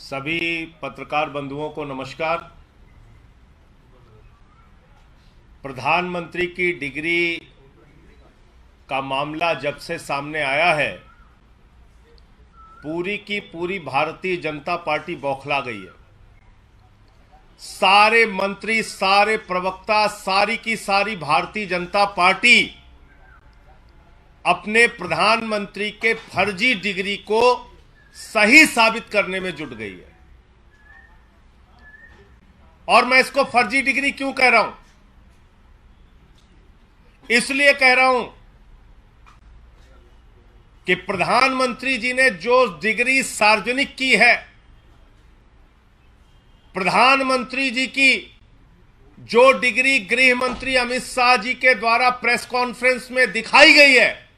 सभी पत्रकार बंधुओं को नमस्कार। प्रधानमंत्री की डिग्री का मामला जब से सामने आया है, पूरी की पूरी भारतीय जनता पार्टी बौखला गई है। सारे मंत्री, सारे प्रवक्ता, सारी की सारी भारतीय जनता पार्टी अपने प्रधानमंत्री के फर्जी डिग्री को सही साबित करने में जुट गई है। और मैं इसको फर्जी डिग्री क्यों कह रहा हूं? इसलिए कह रहा हूं कि प्रधानमंत्री जी ने जो डिग्री सार्वजनिक की है, प्रधानमंत्री जी की जो डिग्री गृह मंत्री अमित शाह जी के द्वारा प्रेस कॉन्फ्रेंस में दिखाई गई है,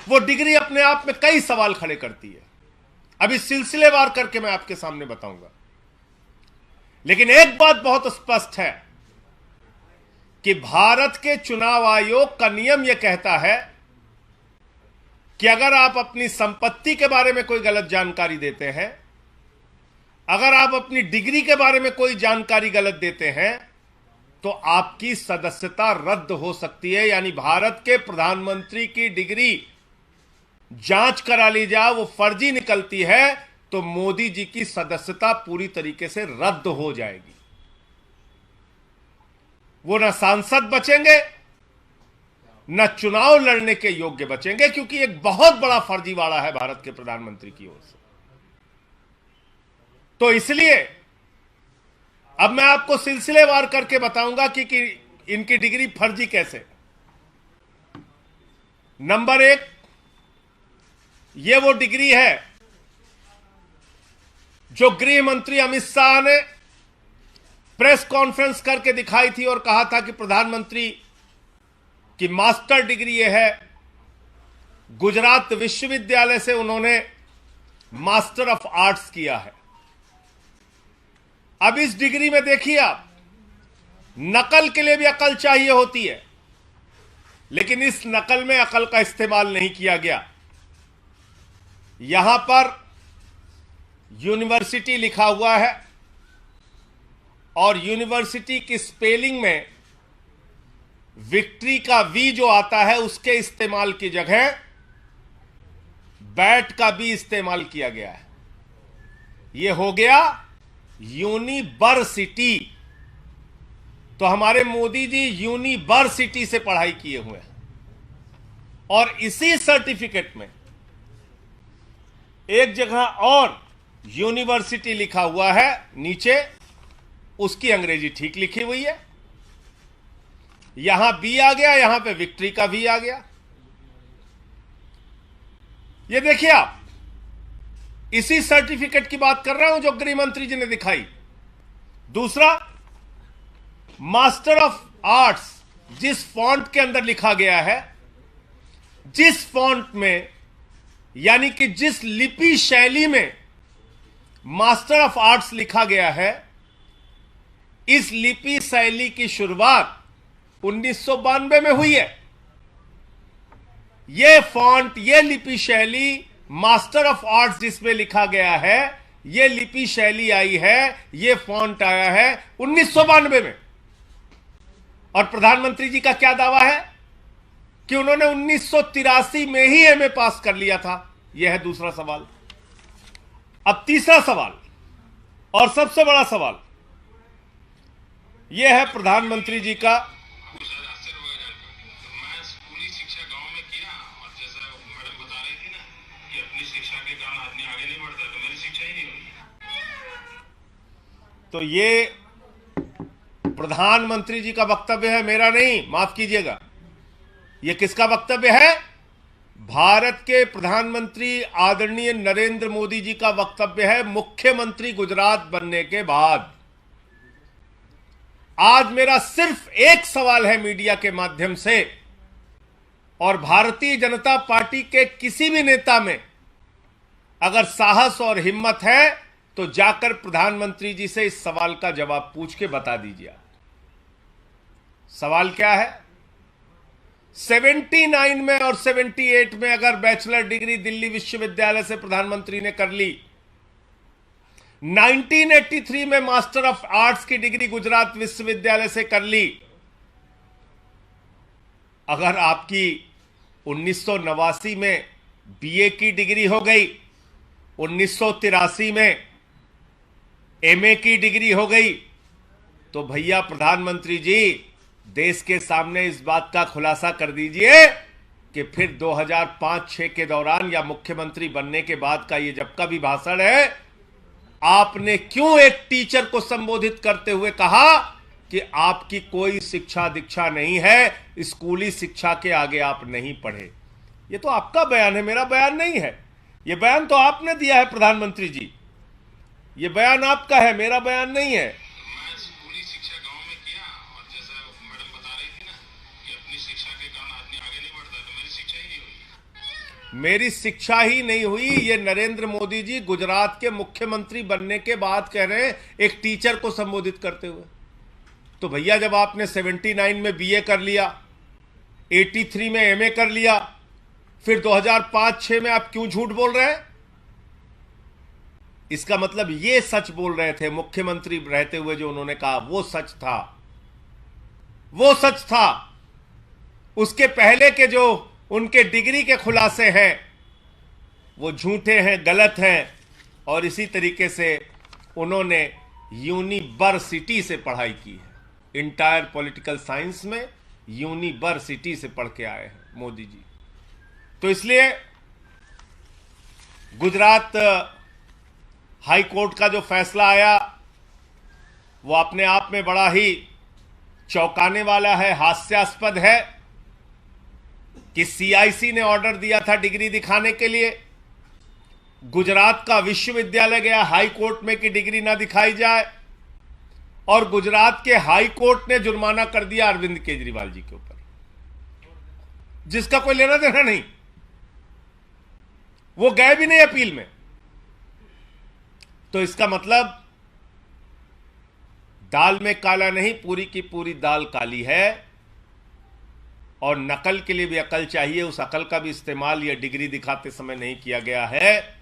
वो डिग्री अपने आप में कई सवाल खड़े करती है। अभी सिलसिलेवार करके मैं आपके सामने बताऊंगा। लेकिन एक बात बहुत स्पष्ट है कि भारत के चुनाव आयोग का नियम यह कहता है कि अगर आप अपनी संपत्ति के बारे में कोई गलत जानकारी देते हैं, अगर आप अपनी डिग्री के बारे में कोई जानकारी गलत देते हैं, तो आपकी सदस्यता रद्द हो सकती है। यानी भारत के प्रधानमंत्री की डिग्री जांच करा ली जाए, वो फर्जी निकलती है तो मोदी जी की सदस्यता पूरी तरीके से रद्द हो जाएगी। वो न सांसद बचेंगे, न चुनाव लड़ने के योग्य बचेंगे, क्योंकि एक बहुत बड़ा फर्जीवाड़ा है भारत के प्रधानमंत्री की ओर से। तो इसलिए अब मैं आपको सिलसिलेवार करके बताऊंगा कि इनकी डिग्री फर्जी कैसे। नंबर एक, ये वो डिग्री है जो गृह मंत्री अमित शाह ने प्रेस कॉन्फ्रेंस करके दिखाई थी और कहा था कि प्रधानमंत्री की मास्टर डिग्री ये है। गुजरात विश्वविद्यालय से उन्होंने मास्टर ऑफ आर्ट्स किया है। अब इस डिग्री में देखिए आप, नकल के लिए भी अकल चाहिए होती है, लेकिन इस नकल में अकल का इस्तेमाल नहीं किया गया। यहां पर यूनिवर्सिटी लिखा हुआ है और यूनिवर्सिटी की स्पेलिंग में विक्ट्री का वी जो आता है, उसके इस्तेमाल की जगह बैट का बी इस्तेमाल किया गया है। यह हो गया यूनिवर्सिटी। तो हमारे मोदी जी यूनिवर्सिटी से पढ़ाई किए हुए हैं और इसी सर्टिफिकेट में एक जगह और यूनिवर्सिटी लिखा हुआ है, नीचे उसकी अंग्रेजी ठीक लिखी हुई है। यहां बी आ गया, यहां पे विक्ट्री का वी आ गया। ये देखिए आप, इसी सर्टिफिकेट की बात कर रहा हूं जो गृह मंत्री जी ने दिखाई। दूसरा, मास्टर ऑफ आर्ट्स जिस फॉन्ट के अंदर लिखा गया है, जिस फॉन्ट में यानी कि जिस लिपि शैली में मास्टर ऑफ आर्ट्स लिखा गया है, इस लिपि शैली की शुरुआत 1992 में हुई है। यह फॉन्ट, यह लिपि शैली, मास्टर ऑफ आर्ट्स जिसमें लिखा गया है, यह लिपि शैली आई है, यह फॉन्ट आया है 1992 में। और प्रधानमंत्री जी का क्या दावा है कि उन्होंने 1983 में ही एमए पास कर लिया था। यह है दूसरा सवाल। अब तीसरा सवाल और सबसे बड़ा सवाल यह है प्रधानमंत्री जी का। तो ये प्रधानमंत्री जी का वक्तव्य है, मेरा नहीं, माफ कीजिएगा। यह किसका वक्तव्य है? भारत के प्रधानमंत्री आदरणीय नरेंद्र मोदी जी का वक्तव्य है, मुख्यमंत्री गुजरात बनने के बाद। आज मेरा सिर्फ एक सवाल है मीडिया के माध्यम से, और भारतीय जनता पार्टी के किसी भी नेता में अगर साहस और हिम्मत है तो जाकर प्रधानमंत्री जी से इस सवाल का जवाब पूछ के बता दीजिए। सवाल क्या है? 79 में और 78 में अगर बैचलर डिग्री दिल्ली विश्वविद्यालय से प्रधानमंत्री ने कर ली, 1983 में मास्टर ऑफ आर्ट्स की डिग्री गुजरात विश्वविद्यालय से कर ली, अगर आपकी 1989 में बीए की डिग्री हो गई, 1983 में एमए की डिग्री हो गई, तो भैया प्रधानमंत्री जी देश के सामने इस बात का खुलासा कर दीजिए कि फिर 2005-6 के दौरान या मुख्यमंत्री बनने के बाद का ये जब का भी भाषण है, आपने क्यों एक टीचर को संबोधित करते हुए कहा कि आपकी कोई शिक्षा दीक्षा नहीं है, स्कूली शिक्षा के आगे आप नहीं पढ़े। ये तो आपका बयान है, मेरा बयान नहीं है। ये बयान तो आपने दिया है प्रधानमंत्री जी, ये बयान आपका है, मेरा बयान नहीं है। मैं स्कूली शिक्षा गांव में किया, और जैसा मैडम बता रही थी ना कि अपनी शिक्षा के कारण आदमी आगे नहीं बढ़ता, तो मेरी शिक्षा ही नहीं हुई। मेरी शिक्षा ही नहीं हुई, ये नरेंद्र मोदी जी गुजरात के मुख्यमंत्री बनने के बाद कह रहे हैं एक टीचर को संबोधित करते हुए। तो भैया जब आपने 79 में बीए कर लिया, 83 में एमए कर लिया, फिर 2005-6 में आप क्यों झूठ बोल रहे हैं? इसका मतलब ये सच बोल रहे थे मुख्यमंत्री रहते हुए, जो उन्होंने कहा वो सच था, वो सच था। उसके पहले के जो उनके डिग्री के खुलासे हैं वो झूठे हैं, गलत हैं। और इसी तरीके से उन्होंने यूनिवर्सिटी से पढ़ाई की है, इंटायर पॉलिटिकल साइंस में यूनिवर्सिटी से पढ़ के आए हैं मोदी जी। तो इसलिए गुजरात हाई कोर्ट का जो फैसला आया वो अपने आप में बड़ा ही चौंकाने वाला है, हास्यास्पद है कि सीआईसी ने ऑर्डर दिया था डिग्री दिखाने के लिए, गुजरात का विश्वविद्यालय गया हाई कोर्ट में कि डिग्री ना दिखाई जाए, और गुजरात के हाई कोर्ट ने जुर्माना कर दिया अरविंद केजरीवाल जी के ऊपर, जिसका कोई लेना देना नहीं। वो गए भी नहीं अपील में। तो इसका मतलब दाल में काला नहीं, पूरी की पूरी दाल काली है। और नकल के लिए भी अकल चाहिए, उस अकल का भी इस्तेमाल यह डिग्री दिखाते समय नहीं किया गया है।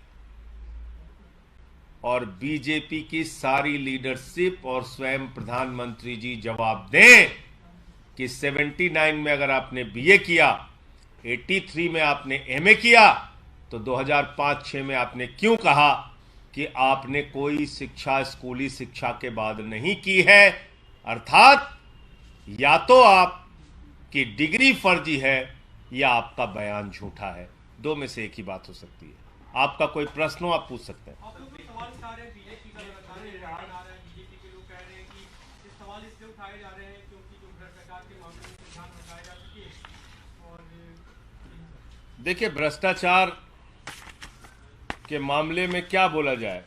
और बीजेपी की सारी लीडरशिप और स्वयं प्रधानमंत्री जी जवाब दें कि 79 में अगर आपने बीए किया, 83 में आपने एमए किया, तो 2005-6 में आपने क्यों कहा कि आपने कोई शिक्षा स्कूली शिक्षा के बाद नहीं की है? अर्थात या तो आपकी डिग्री फर्जी है या आपका बयान झूठा है। दो में से एक ही बात हो सकती है। आपका कोई प्रश्न हो आप पूछ सकते हैं। देखिए, भ्रष्टाचार के मामले में क्या बोला जाए?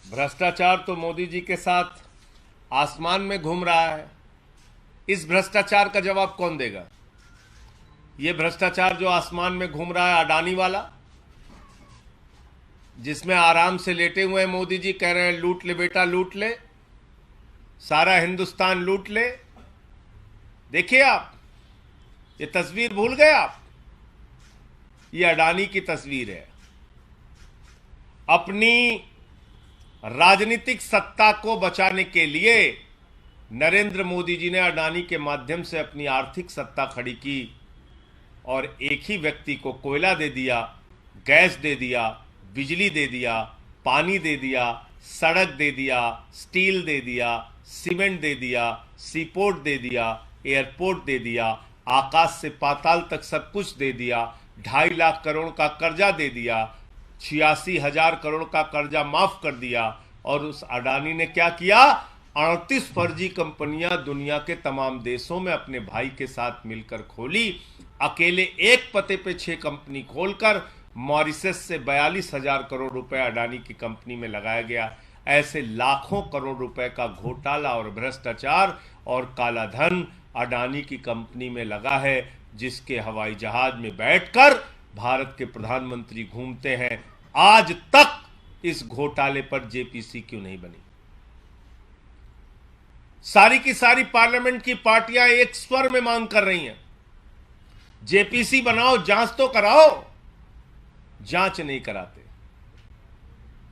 भ्रष्टाचार तो मोदी जी के साथ आसमान में घूम रहा है। इस भ्रष्टाचार का जवाब कौन देगा? यह भ्रष्टाचार जो आसमान में घूम रहा है अडानी वाला, जिसमें आराम से लेटे हुए मोदी जी कह रहे हैं लूट ले बेटा लूट ले, सारा हिंदुस्तान लूट ले। देखिए आप, ये तस्वीर भूल गए आप? ये अडानी की तस्वीर है। अपनी राजनीतिक सत्ता को बचाने के लिए नरेंद्र मोदी जी ने अडानी के माध्यम से अपनी आर्थिक सत्ता खड़ी की, और एक ही व्यक्ति को कोयला दे दिया, गैस दे दिया, बिजली दे दिया, पानी दे दिया, सड़क दे दिया, स्टील दे दिया, सीमेंट दे दिया, सीपोर्ट दे दिया, एयरपोर्ट दे दिया, आकाश से पाताल तक सब कुछ दे दिया, 2.5 लाख करोड़ का कर्जा दे दिया, 86,000 करोड़ का कर्जा माफ कर दिया। और उस अडानी ने क्या किया? 38 फर्जी कंपनियां दुनिया के तमाम देशों में अपने भाई के साथ मिलकर खोली। अकेले एक पते पे 6 कंपनी खोलकर मॉरिशस से 42,000 करोड़ रुपए अडानी की कंपनी में लगाया गया। ऐसे लाखों करोड़ रुपए का घोटाला और भ्रष्टाचार और काला धन अडानी की कंपनी में लगा है, जिसके हवाई जहाज में बैठकर भारत के प्रधानमंत्री घूमते हैं। आज तक इस घोटाले पर जेपीसी क्यों नहीं बनी? सारी की सारी पार्लियामेंट की पार्टियां एक स्वर में मांग कर रही हैं जेपीसी बनाओ, जांच तो कराओ, जांच नहीं कराते,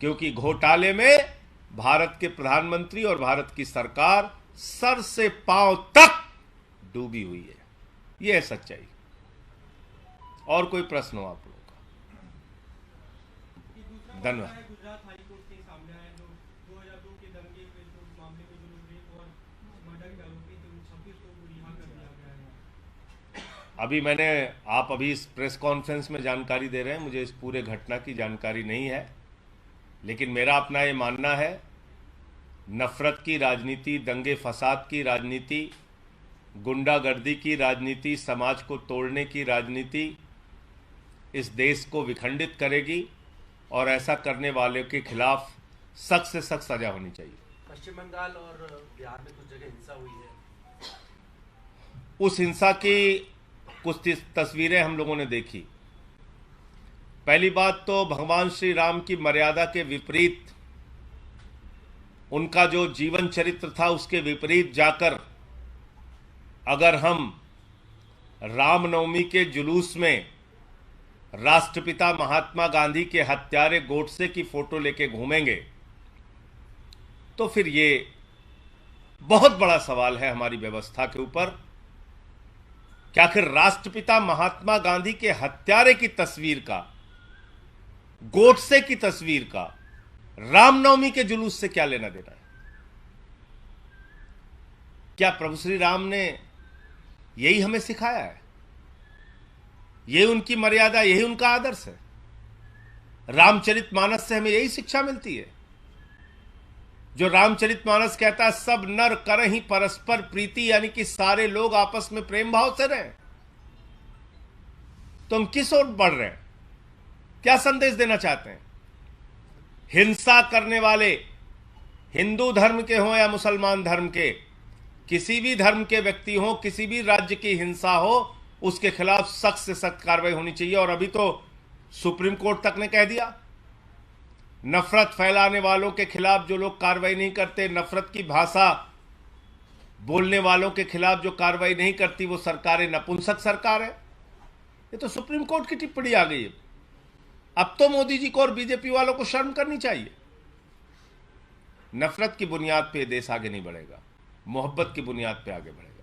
क्योंकि घोटाले में भारत के प्रधानमंत्री और भारत की सरकार सर से पांव तक डूबी हुई है। यह है सच्चाई। और कोई प्रश्न हो आप लोगों का? धन्यवाद। गुजरात हाईकोर्ट के सामने आए जो 2002 के दंगे में जो मामले में जो रेप और मर्डर के आरोपी थे उन 26 लोगों को रिहा कर दिया गया है। आप अभी इस प्रेस कॉन्फ्रेंस में जानकारी दे रहे हैं, मुझे इस पूरे घटना की जानकारी नहीं है, लेकिन मेरा अपना ये मानना है, नफरत की राजनीति, दंगे फसाद की राजनीति, गुंडागर्दी की राजनीति, समाज को तोड़ने की राजनीति इस देश को विखंडित करेगी और ऐसा करने वाले के खिलाफ सख्त से सख्त सजा होनी चाहिए। पश्चिम बंगाल और बिहार में कुछ जगह हिंसा हुई है। उस हिंसा की कुछ तस्वीरें हम लोगों ने देखी। पहली बात तो भगवान श्री राम की मर्यादा के विपरीत, उनका जो जीवन चरित्र था उसके विपरीत जाकर अगर हम रामनवमी के जुलूस में राष्ट्रपिता महात्मा गांधी के हत्यारे गोडसे की फोटो लेके घूमेंगे तो फिर ये बहुत बड़ा सवाल है हमारी व्यवस्था के ऊपर कि आखिर राष्ट्रपिता महात्मा गांधी के हत्यारे की तस्वीर का, गोडसे की तस्वीर का रामनवमी के जुलूस से क्या लेना देना है? क्या प्रभु श्री राम ने यही हमें सिखाया है? यही उनकी मर्यादा, यही उनका आदर्श है? रामचरितमानस से हमें यही शिक्षा मिलती है जो रामचरितमानस कहता है सब नर करहि परस्पर प्रीति, यानी कि सारे लोग आपस में प्रेम भाव से रहें। तो हम किस ओर बढ़ रहे हैं? क्या संदेश देना चाहते हैं? हिंसा करने वाले हिंदू धर्म के हों या मुसलमान धर्म के, किसी भी धर्म के व्यक्ति हो, किसी भी राज्य की हिंसा हो, उसके खिलाफ सख्त से सख्त कार्रवाई होनी चाहिए। और अभी तो सुप्रीम कोर्ट तक ने कह दिया, नफरत फैलाने वालों के खिलाफ जो लोग कार्रवाई नहीं करते, नफरत की भाषा बोलने वालों के खिलाफ जो कार्रवाई नहीं करती, वो सरकारें नपुंसक सरकार है। ये तो सुप्रीम कोर्ट की टिप्पणी आ गई है। अब तो मोदी जी को और बीजेपी वालों को शर्म करनी चाहिए। नफरत की बुनियाद पे देश आगे नहीं बढ़ेगा, मोहब्बत की बुनियाद पे आगे बढ़ेगा।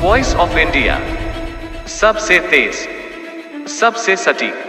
वॉइस ऑफ इंडिया, सबसे तेज, सबसे सटीक।